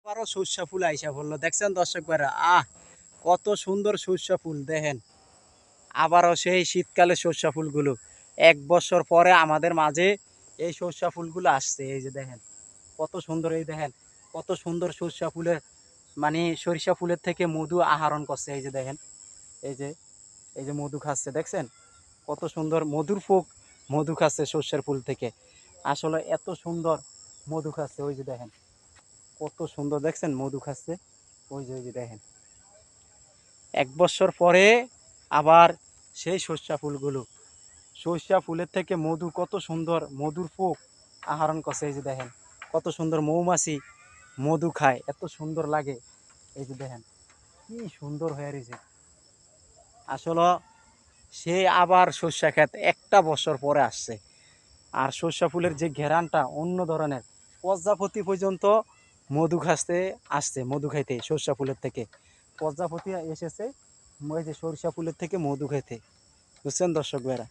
আবারও সর্ষা ফুল আইসা বললো, দেখছেন দর্শক ভাইরা, কত সুন্দর সর্ষা ফুল দেখেন। আবারও সেই শীতকালে সর্ষা ফুলগুলো 1 বছর পরে আমাদের মাঝে এই সর্ষা ফুলগুলো আসছে। এই যে দেখেন কত সুন্দর, এই দেখেন কত সুন্দর সর্ষা ফুলের মানে সরিষা ফুলের থেকে মধু আহরণ করছে। এই যে দেখেন, এই যে এই যে মধু খাচ্ছে, দেখছেন কত সুন্দর মধুর ফোক মধু খাচ্ছে সর্ষের ফুল থেকে। আসলে এত সুন্দর মধু খাচ্ছে, ওই যে দেখেন কত সুন্দর, দেখছেন মধু খাচ্ছে, ওই যে দেখেন 1 বছর পরে আবার সেই সর্ষা ফুলগুলো, সর্ষা ফুলের থেকে মধু, কত সুন্দর মধুর ফোক আহরণ করছে। এই যে দেখেন কত সুন্দর মৌমাছি মধু খায়, এত সুন্দর লাগে। এই যে দেখেন কি সুন্দর হয়ে রয়েছে। আসলে সে আবার সর্ষা ক্ষেত 1 বছর পরে আসছে। আর সর্ষা ফুলের যে ঘেরানটা অন্য ধরনের, প্রজাপতি পর্যন্ত মধু খাইতে আসছে, মধু খাইতে সর্ষা ফুলের থেকে প্রজাপতি এসেছে ওই যে সরিষা ফুলের থেকে মধু খাইতে। বুঝছেন দর্শক ভাইরা।